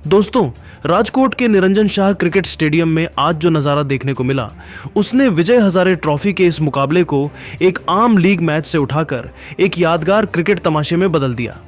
दोस्तों, राजकोट के Niranjan Shah cricket stadium में आज जो नज़ारा देखने को मिला, उसने विजय हजारे ट्रॉफी के इस मुकाबले को एक आम लीग मैच से उठाकर एक यादगार क्रिकेट तमाशे में बदल दिया।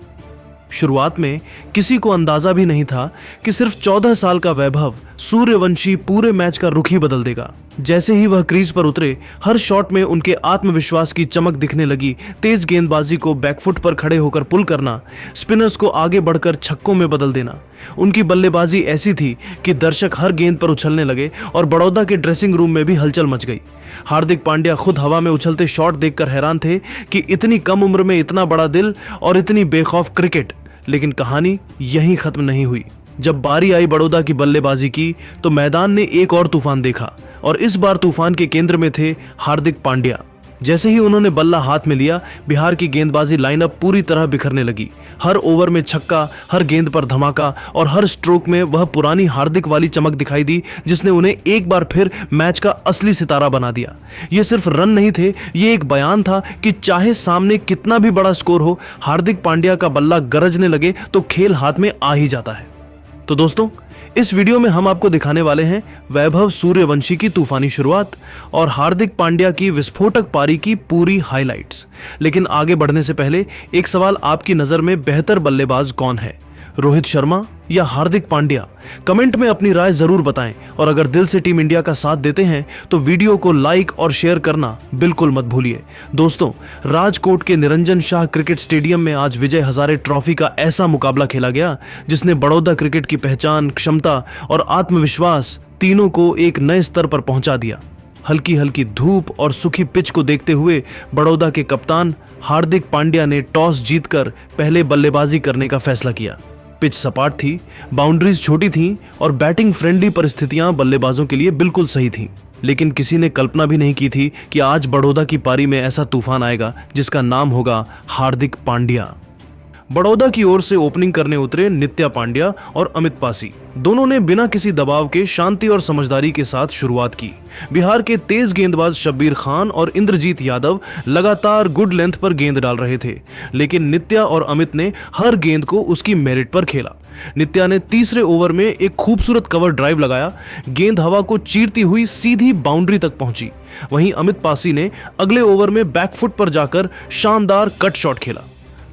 शुरुआत में किसी को अंदाजा भी नहीं था कि सिर्फ 14 साल का वैभव सूर्यवंशी पूरे मैच का रुख ही बदल देगा। जैसे ही वह क्रीज पर उतरे, हर शॉट में उनके आत्मविश्वास की चमक दिखने लगी। तेज गेंदबाजी को बैकफुट पर खड़े होकर पुल करना, स्पिनर्स को आगे बढ़कर छक्कों में बदल देना। उनकी बल्लेबाजी ऐसी थी कि दर्शक हर गेंद पर उछलने लगे और बड़ौदा के ड्रेसिंग रूम में भी हलचल मच गई। हार्दिक पांड्या खुद हवा में उछलते शॉट देखकर हैरान थे कि इतनी कम उम्र में इतना बड़ा दिल और इतनी बेखौफ क्रिकेट। लेकिन कहानी यहीं खत्म नहीं हुई। जब बारी आई बड़ौदा की बल्लेबाजी की तो मैदान ने एक और तूफान देखा और इस बार तूफान के केंद्र में थे हार्दिक पांड्या। जैसे ही उन्होंने बल्ला हाथ में लिया, बिहार की गेंदबाजी लाइनअप पूरी तरह बिखरने लगी। हर ओवर में छक्का, हर गेंद पर धमाका और हर स्ट्रोक में वह पुरानी हार्दिक वाली चमक दिखाई दी जिसने उन्हें एक बार फिर मैच का असली सितारा बना दिया। ये सिर्फ रन नहीं थे, ये एक बयान था कि चाहे सामने कितना भी बड़ा स्कोर हो, हार्दिक पांड्या का बल्ला गरजने लगे तो खेल हाथ में आ ही जाता है। तो दोस्तों, इस वीडियो में हम आपको दिखाने वाले हैं वैभव सूर्यवंशी की तूफानी शुरुआत और हार्दिक पांड्या की विस्फोटक पारी की पूरी हाइलाइट्स। लेकिन आगे बढ़ने से पहले एक सवाल, आपकी नजर में बेहतर बल्लेबाज कौन है, रोहित शर्मा या हार्दिक पांड्या? कमेंट में अपनी राय जरूर बताएं और अगर दिल से टीम इंडिया का साथ देते हैं तो वीडियो को लाइक और शेयर करना बिल्कुल मत भूलिए। दोस्तों, राजकोट के निरंजन शाह क्रिकेट स्टेडियम में आज विजय हजारे ट्रॉफी का ऐसा मुकाबला खेला गया जिसने बड़ौदा क्रिकेट की पहचान, क्षमता और आत्मविश्वास तीनों को एक नए स्तर पर पहुंचा दिया। हल्की हल्की धूप और सूखी पिच को देखते हुए बड़ौदा के कप्तान हार्दिक पांड्या ने टॉस जीतकर पहले बल्लेबाजी करने का फैसला किया। पिच सपाट थी, बाउंड्रीज छोटी थीं और बैटिंग फ्रेंडली परिस्थितियां बल्लेबाजों के लिए बिल्कुल सही थीं। लेकिन किसी ने कल्पना भी नहीं की थी कि आज बड़ौदा की पारी में ऐसा तूफान आएगा जिसका नाम होगा हार्दिक पांड्या। बड़ौदा की ओर से ओपनिंग करने उतरे नित्या पांड्या और अमित पासी। दोनों ने बिना किसी दबाव के शांति और समझदारी के साथ शुरुआत की। बिहार के तेज गेंदबाज शब्बीर खान और इंद्रजीत यादव लगातार गुड लेंथ पर गेंद डाल रहे थे, लेकिन नित्या और अमित ने हर गेंद को उसकी मेरिट पर खेला। नित्या ने तीसरे ओवर में एक खूबसूरत कवर ड्राइव लगाया, गेंद हवा को चीरती हुई सीधी बाउंड्री तक पहुंची। वहीं अमित पासी ने अगले ओवर में बैकफुट पर जाकर शानदार कट शॉट खेला।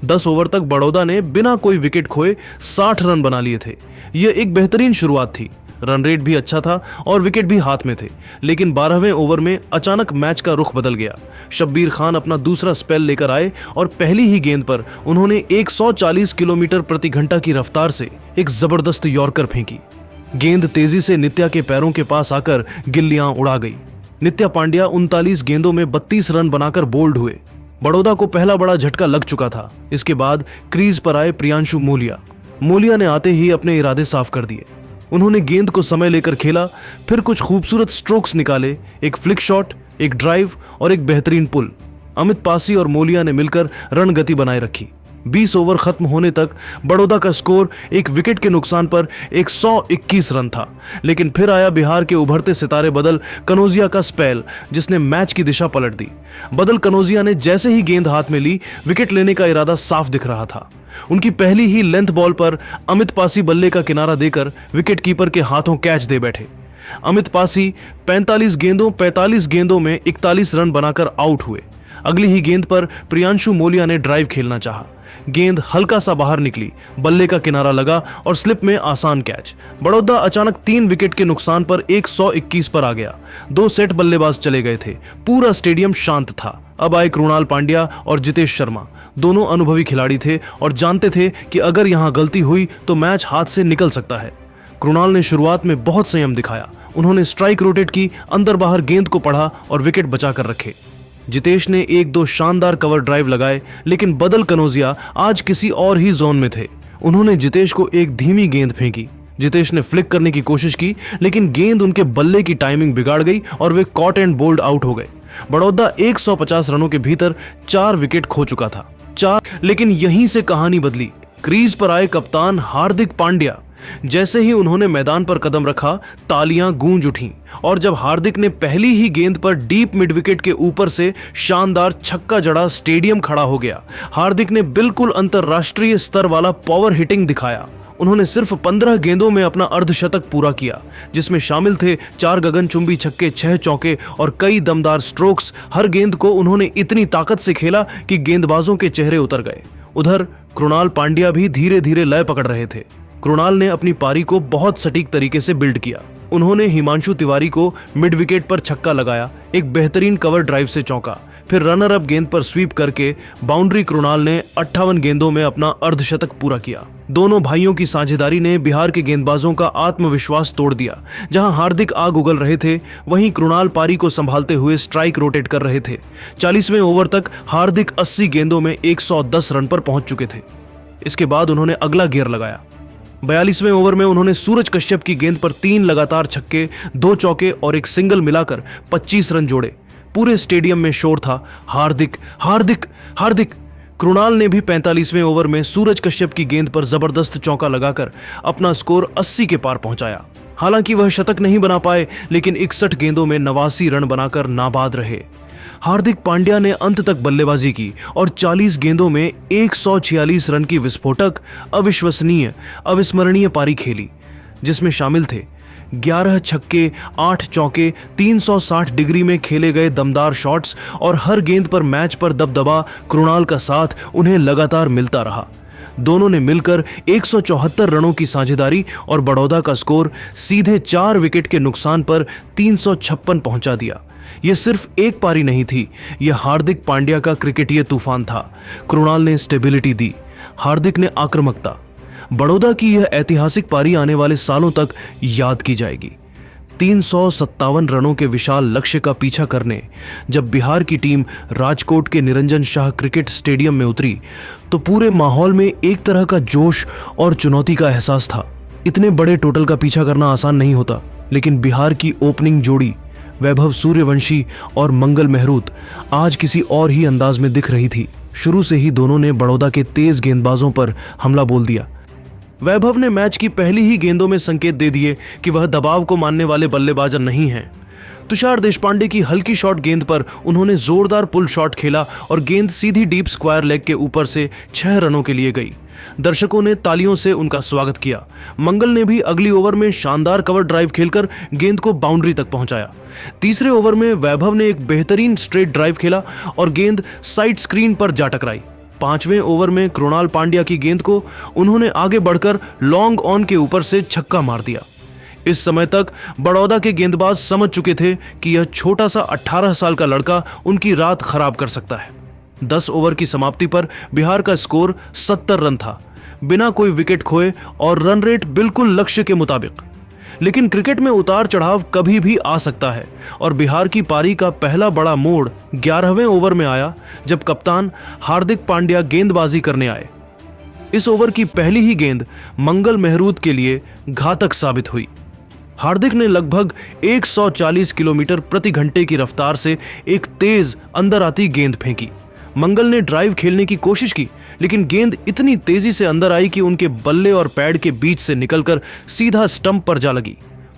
10 ओवर तक बड़ौदा ने बिना कोई विकेट खोए 60 रन बना लिए थे। यह एक बेहतरीन शुरुआत थी। रन रेट भी अच्छा था और विकेट भी हाथ में थे। लेकिन 12वें ओवर में अचानक मैच का रुख बदल गया। शब्बीर खान अपना दूसरा स्पेल लेकर आए और पहली ही गेंद पर उन्होंने 140 किलोमीटर प्रति घंटा की रफ्तार से एक जबरदस्त यॉर्कर फेंकी। गेंद तेजी से नित्या के पैरों के पास आकर गिल्लियां उड़ा गई। नित्या पांड्या 39 गेंदों में 32 रन बनाकर बोल्ड हुए। बड़ौदा को पहला बड़ा झटका लग चुका था। इसके बाद क्रीज पर आए प्रियांशु मूलिया। मूलिया ने आते ही अपने इरादे साफ कर दिए। उन्होंने गेंद को समय लेकर खेला, फिर कुछ खूबसूरत स्ट्रोक्स निकाले, एक फ्लिक शॉट, एक ड्राइव और एक बेहतरीन पुल। अमित पासी और मूलिया ने मिलकर रन गति बनाए रखी। 20 ओवर खत्म होने तक बड़ौदा का स्कोर एक विकेट के नुकसान पर 121 रन था। लेकिन फिर आया बिहार के उभरते सितारे बदल कनौजिया का स्पेल, जिसने मैच की दिशा पलट दी। बदल कनौजिया ने जैसे ही गेंद हाथ में ली, विकेट लेने का इरादा साफ दिख रहा था। उनकी पहली ही लेंथ बॉल पर अमित पासी बल्ले का किनारा देकर विकेट कीपर के हाथों कैच दे बैठे। अमित पासी 45 गेंदों में 41 रन बनाकर आउट हुए। अगली ही गेंद पर प्रियांशु मूलिया ने ड्राइव खेलना चाहा। गेंद हल्का सा बाहर निकली, बल्ले का किनारा लगा और स्लिप में आसान कैच। बड़ौदा अचानक 3 विकेट के नुकसान पर 121 पर आ गया। 2 सेट बल्लेबाज चले गए थे। पूरा स्टेडियम शांत था। अब आए कृणाल पांड्या और जितेश शर्मा। दोनों अनुभवी खिलाड़ी थे और जानते थे कि अगर यहां गलती हुई तो मैच हाथ से निकल सकता है। कृणाल ने शुरुआत में बहुत संयम दिखाया। उन्होंने स्ट्राइक रोटेट की, अंदर बाहर गेंद को पढ़ा और विकेट बचाकर रखे। जितेश ने 1-2 शानदार कवर ड्राइव लगाए, लेकिन बदल कनौजिया आज किसी और ही जोन में थे। उन्होंने जितेश को एक धीमी गेंद फेंकी। जितेश ने फ्लिक करने की कोशिश की, लेकिन गेंद उनके बल्ले की टाइमिंग बिगाड़ गई और वे कॉट एंड बोल्ड आउट हो गए। बड़ौदा 150 रनों के भीतर 4 विकेट खो चुका था। लेकिन यहीं से कहानी बदली। क्रीज पर आए कप्तान हार्दिक पांड्या। जैसे ही उन्होंने मैदान पर कदम रखा, तालियां गूंज उठीं और जब हार्दिक ने पहली ही गेंद पर डीप मिड विकेट के ऊपर से शानदार छक्का जड़ा, स्टेडियम खड़ा हो गया। हार्दिक ने बिल्कुल अंतरराष्ट्रीय स्तर वाला पावर हिटिंग दिखाया। उन्होंने सिर्फ 15 गेंदों में अपना अर्धशतक पूरा किया, जिसमें शामिल थे 4 गगनचुंबी छक्के, 6 चौके और कई दमदार स्ट्रोक्स। हर गेंद को उन्होंने इतनी ताकत से खेला कि गेंदबाजों के चेहरे उतर गए। उधर कृणाल पांड्या भी धीरे धीरे लय पकड़ रहे थे। कृणाल ने अपनी पारी को बहुत सटीक तरीके से बिल्ड किया। उन्होंने हिमांशु तिवारी को मिड विकेट पर छक्का लगाया, एक बेहतरीन कवर ड्राइव से चौका, फिर रनर अप गेंद पर स्वीप करके बाउंड्री। कृणाल ने 58 गेंदों में अपना अर्धशतक पूरा किया। दोनों भाइयों की साझेदारी ने बिहार के गेंदबाजों का आत्मविश्वास तोड़ दिया। जहां हार्दिक आग उगल रहे थे, वहीं कृणाल पारी को संभालते हुए स्ट्राइक रोटेट कर रहे थे। 40वें ओवर तक हार्दिक 80 गेंदों में 110 रन पर पहुंच चुके थे। इसके बाद उन्होंने अगला गियर लगाया। 42वें ओवर में उन्होंने सूरज कश्यप की गेंद पर 3 लगातार छक्के, 2 चौके और एक सिंगल मिलाकर 25 रन जोड़े। पूरे स्टेडियम में शोर था, हार्दिक हार्दिक हार्दिक। कृणाल ने भी 45वें ओवर में सूरज कश्यप की गेंद पर जबरदस्त चौका लगाकर अपना स्कोर 80 के पार पहुंचाया। हालांकि वह शतक नहीं बना पाए, लेकिन 61 गेंदों में 89 रन बनाकर नाबाद रहे। हार्दिक पांड्या ने अंत तक बल्लेबाजी की और 40 गेंदों में 146 रन की विस्फोटक, अविश्वसनीय, अविस्मरणीय पारी खेली, जिसमें शामिल थे 11 छक्के, 8 चौके, 360 डिग्री में खेले गए दमदार शॉट्स और हर गेंद पर मैच पर दबदबा। कृणाल का साथ उन्हें लगातार मिलता रहा। दोनों ने मिलकर 174 रनों की साझेदारी और बड़ौदा का स्कोर सीधे 4 विकेट के नुकसान पर 356 पहुंचा दिया। यह सिर्फ एक पारी नहीं थी, यह हार्दिक पांड्या का क्रिकेटीय तूफान था। कृणाल ने स्टेबिलिटी दी, हार्दिक ने आक्रामकता। बड़ौदा की यह ऐतिहासिक पारी आने वाले सालों तक याद की जाएगी। 357 रनों के विशाल लक्ष्य का पीछा करने जब बिहार की टीम राजकोट के निरंजन शाह क्रिकेट स्टेडियम में उतरी, तो पूरे माहौल में एक तरह का जोश और चुनौती का एहसास था। इतने बड़े टोटल का पीछा करना आसान नहीं होता, लेकिन बिहार की ओपनिंग जोड़ी वैभव सूर्यवंशी और मंगल मेहरूत आज किसी और ही अंदाज में दिख रही थी। शुरू से ही दोनों ने बड़ौदा के तेज गेंदबाजों पर हमला बोल दिया। वैभव ने मैच की पहली ही गेंदों में संकेत दे दिए कि वह दबाव को मानने वाले बल्लेबाज नहीं हैं। तुषार देशपांडे की हल्की शॉट गेंद पर उन्होंने जोरदार पुल शॉट खेला और गेंद सीधी डीप स्क्वायर लेग के ऊपर से 6 रनों के लिए गई। दर्शकों ने तालियों से उनका स्वागत किया। मंगल ने भी अगली ओवर में शानदार कवर ड्राइव खेलकर गेंद को बाउंड्री तक पहुंचाया। तीसरे ओवर में वैभव ने एक बेहतरीन स्ट्रेट ड्राइव खेला और गेंद साइड स्क्रीन पर जा टकराई। 5वें ओवर में कृणाल पांड्या की गेंद को उन्होंने आगे बढ़कर लॉन्ग ऑन के ऊपर से छक्का मार दिया। इस समय तक बड़ौदा के गेंदबाज समझ चुके थे कि यह छोटा सा 18 साल का लड़का उनकी रात खराब कर सकता है। 10 ओवर की समाप्ति पर बिहार का स्कोर 70 रन था, बिना कोई विकेट खोए और रन रेट बिल्कुल लक्ष्य के मुताबिक। लेकिन क्रिकेट में उतार चढ़ाव कभी भी आ सकता है और बिहार की पारी का पहला बड़ा मोड़ 11वें ओवर में आया, जब कप्तान हार्दिक पांड्या गेंदबाजी करने आए। इस ओवर की पहली ही गेंद मंगल मेहरूत के लिए घातक साबित हुई। हार्दिक ने लगभग 140 किलोमीटर प्रति घंटे की रफ्तार से एक तेज अंदर आती गेंद फेंकी। मंगल ने ड्राइव खेलने की कोशिश की, लेकिन गेंद इतनी तेजी से अंदर आई कि उनके बल्ले और पैड के बीच से निकलकर सीधा स्टंप पर जा लगी।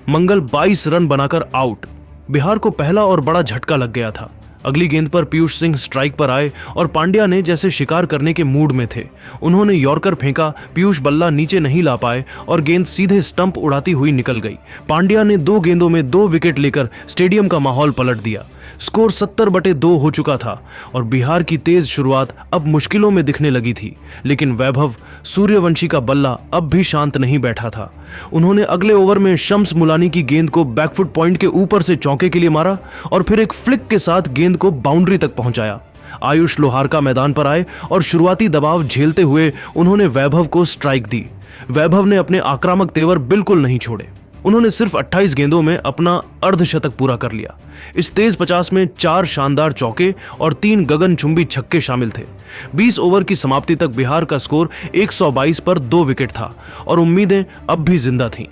मंगल 22 रन बनाकर आउट। बिहार को पहला और बड़ा झटका लग गया था। अगली गेंद पर पीयूष सिंह स्ट्राइक पर आए और पांड्या ने जैसे शिकार करने के मूड में थे। उन्होंने यॉर्कर फेंका, पीयूष बल्ला नीचे नहीं ला पाए और गेंद सीधे स्टंप उड़ाती हुई निकल गई। पांड्या ने 2 गेंदों में 2 विकेट लेकर स्टेडियम का माहौल पलट दिया। स्कोर 70/2 हो चुका था और बिहार की तेज शुरुआत अब मुश्किलों में दिखने लगी थी। लेकिन वैभव सूर्यवंशी का बल्ला अब भी शांत नहीं बैठा था। उन्होंने अगले ओवर में शम्स मुलानी की गेंद को बैकफुट पॉइंट के ऊपर से चौके के लिए मारा और फिर एक फ्लिक के साथ गेंद को बाउंड्री तक पहुंचाया। आयुष लोहारका मैदान पर आए और शुरुआती दबाव झेलते हुए उन्होंने वैभव को स्ट्राइक दी। वैभव ने अपने आक्रामक तेवर बिल्कुल नहीं छोड़े। उन्होंने सिर्फ 28 गेंदों में अपना अर्धशतक पूरा कर लिया। इस तेज 50 में 4 शानदार चौके और 3 गगनचुंबी छक्के शामिल थे। 20 ओवर की समाप्ति तक बिहार का स्कोर 122 पर 2 विकेट था और उम्मीदें अब भी जिंदा थीं।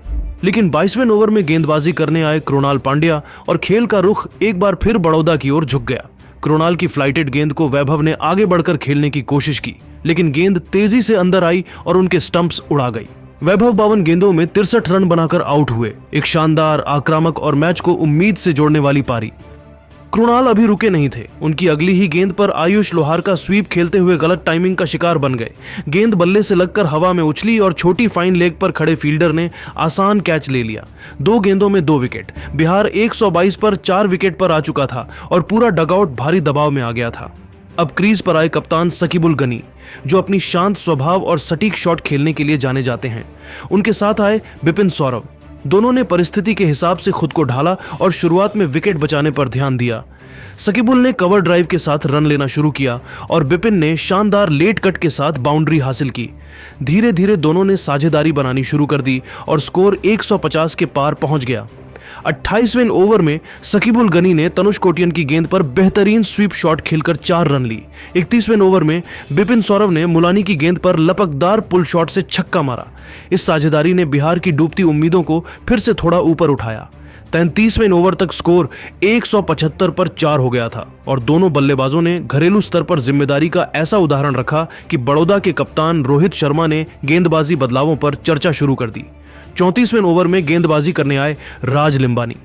लेकिन 22वें ओवर में गेंदबाजी करने आए कृणाल पांड्या और खेल का रुख एक बार फिर बड़ौदा की ओर झुक गया। कृणाल की फ्लाइटेड गेंद को वैभव ने आगे बढ़कर खेलने की कोशिश की, लेकिन गेंद तेजी से अंदर आई और उनके स्टंप्स उड़ा गई। वैभव 52 गेंदों में 63 रन बनाकर आउट हुए। एक शानदार, आक्रामक और मैच को उम्मीद से जोड़ने वाली पारी। कृणाल अभी रुके नहीं थे। उनकी अगली ही गेंद पर आयुष लोहार का स्वीप खेलते हुए गलत टाइमिंग का शिकार बन गए। गेंद बल्ले से लगकर हवा में उछली और छोटी फाइन लेग पर खड़े फील्डर ने आसान कैच ले लिया। 2 गेंदों में 2 विकेट। बिहार 122 पर 4 विकेट पर आ चुका था और पूरा डगआउट भारी दबाव में आ गया था। अब क्रीज पर आए कप्तान सकीबुल गनी, जो अपनी शांत स्वभाव और सटीक शॉट खेलने के लिए जाने जाते हैं। उनके साथ आए बिपिन सौरव। दोनों ने परिस्थिति के हिसाब से खुद को ढाला और शुरुआत में विकेट बचाने पर ध्यान दिया। सकीबुल ने कवर ड्राइव के साथ रन लेना शुरू किया और बिपिन ने शानदार लेट कट के साथ बाउंड्री हासिल की। धीरे धीरे दोनों ने साझेदारी बनानी शुरू कर दी और स्कोर 150 के पार पहुंच गया। 28वें ओवर में सकीबुल गनी ने तनुष कोटियन की गेंद पर बेहतरीन स्वीप शॉट खेलकर 4 रन ली। 31वें ओवर में बिपिन सौरव ने मुलानी की गेंद पर लपकदार पुल शॉट से छक्का मारा। इस साझेदारी ने बिहार की डूबती उम्मीदों को फिर से थोड़ा ऊपर उठाया। 33वें ओवर तक स्कोर 175 पर 4 हो गया था और दोनों बल्लेबाजों ने घरेलू स्तर पर जिम्मेदारी का ऐसा उदाहरण रखा कि बड़ौदा के कप्तान रोहित शर्मा ने गेंदबाजी बदलावों पर चर्चा शुरू कर दी। 34वें ओवर में गेंदबाजी करने आए राज लिंबानी।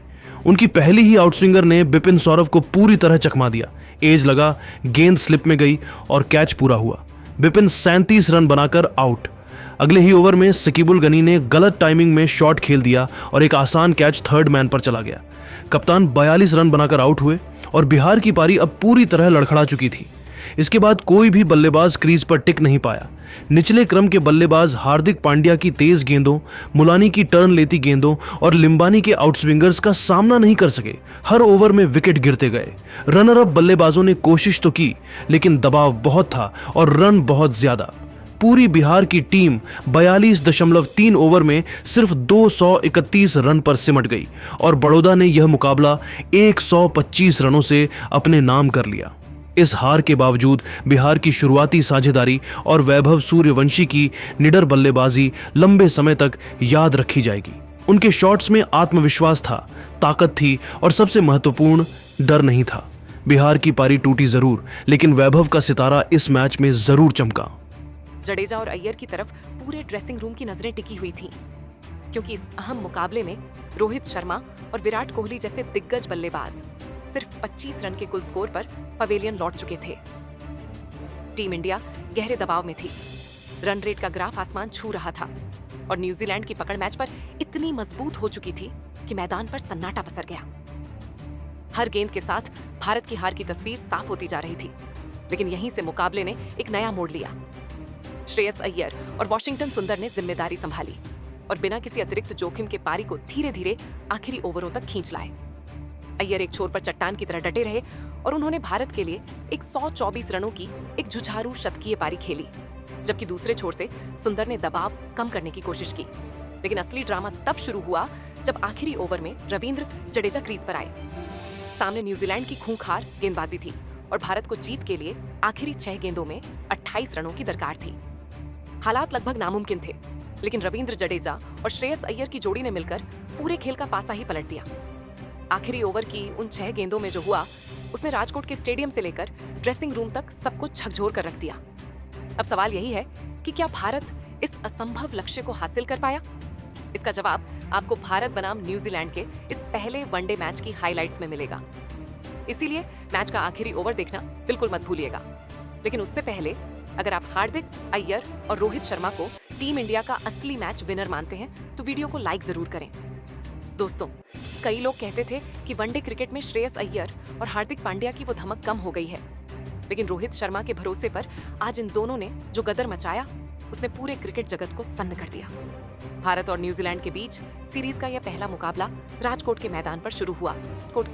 उनकी पहली ही आउटस्विंगर ने बिपिन सौरव को पूरी तरह चकमा दिया। एज लगा, गेंद स्लिप में गई और कैच पूरा हुआ। बिपिन 37 रन बनाकर आउट। अगले ही ओवर में सकीबुल गनी ने गलत टाइमिंग में शॉट खेल दिया और एक आसान कैच थर्ड मैन पर चला गया। कप्तान 42 रन बनाकर आउट हुए और बिहार की पारी अब पूरी तरह लड़खड़ा चुकी थी। इसके बाद कोई भी बल्लेबाज क्रीज पर टिक नहीं पाया। निचले क्रम के बल्लेबाज हार्दिक पांड्या की तेज गेंदों, मुलानी की टर्न लेती गेंदों और लिंबानी के आउटस्विंगर्स का सामना नहीं कर सके। हर ओवर में विकेट गिरते गए। रनर अप बल्लेबाजों ने कोशिश तो की, लेकिन दबाव बहुत था और रन बहुत ज्यादा। पूरी बिहार की टीम 42.3 ओवर में सिर्फ 231 रन पर सिमट गई और बड़ौदा ने यह मुकाबला 125 रनों से अपने नाम कर लिया। इस हार के बावजूद बिहार की शुरुआती साझेदारी और वैभव सूर्यवंशी की निडर बल्लेबाजी लंबे समय तक याद रखी जाएगी। उनके शॉट्स में आत्मविश्वास था, ताकत थी और सबसे महत्वपूर्ण, डर नहीं था। बिहार की पारी टूटी जरूर, लेकिन वैभव का सितारा इस मैच में जरूर चमका। जडेजा और अय्यर की तरफ पूरे ड्रेसिंग रूम की नजरें टिकी हुई थीं, क्योंकि इस अहम मुकाबले में रोहित शर्मा और विराट कोहली जैसे दिग्गज बल्लेबाज सिर्फ 25 रन के कुल स्कोर पर पवेलियन लौट चुके थे। टीम इंडिया गहरे दबाव में थी। रन रेट का ग्राफ आसमान छू रहा था और न्यूजीलैंड की पकड़ मैच पर इतनी मजबूत हो चुकी थी कि मैदान पर सन्नाटा पसर गया। हर गेंद के साथ भारत की हार की तस्वीर साफ होती जा रही थी, लेकिन यहीं से मुकाबले ने एक नया मोड़ लिया। श्रेयस अय्यर और वॉशिंगटन सुंदर ने जिम्मेदारी संभाली और बिना किसी अतिरिक्त जोखिम के पारी को धीरे धीरे आखिरी ओवरों तक खींच लाए। अय्यर एक छोर पर चट्टान की तरह डटे रहे और उन्होंने भारत के लिए 124 रनों की एक जुझारू शतकीय पारी खेली, जबकि दूसरे छोर से सुंदर ने दबाव कम करने की कोशिश की। लेकिन असली ड्रामा तब शुरू हुआ जब आखिरी ओवर में रविंद्र जडेजा क्रीज पर आए। सामने न्यूजीलैंड की खूंखार गेंदबाजी थी और भारत को जीत के लिए आखिरी 6 गेंदों में 28 रनों की दरकार थी। हालात लगभग नामुमकिन थे, लेकिन रविंद्र जडेजा और श्रेयस अय्यर की जोड़ी ने मिलकर पूरे खेल का पासा ही पलट दिया। आखिरी ओवर की उन 6 गेंदों में जो हुआ, उसने राजकोट के स्टेडियम से लेकर ड्रेसिंग रूम तक सब कुछ झकझोर कर रख दिया। अब सवाल यही है कि क्या भारत इस असंभव लक्ष्य को हासिल कर पाया? इसका जवाब आपको भारत बनाम न्यूजीलैंड के इस पहले वनडे मैच की हाइलाइट्स में मिलेगा। इसीलिए मैच का आखिरी ओवर देखना बिल्कुल मत भूलिएगा। लेकिन उससे पहले अगर आप हार्दिक, अय्यर और रोहित शर्मा को टीम इंडिया का असली मैच विनर मानते हैं तो वीडियो को लाइक जरूर करें। दोस्तों, कई लोग कहते थे कि वनडे क्रिकेट में श्रेयस अय्यर और हार्दिक पांड्या की वो धमक कम हो गई है, लेकिन रोहित शर्मा के भरोसे पर आज इन दोनों ने जो गदर मचाया, उसने पूरे क्रिकेट जगत को सन्न कर दिया। भारत और न्यूजीलैंड के बीच सीरीज का यह पहला मुकाबला राजकोट के मैदान पर शुरू हुआ।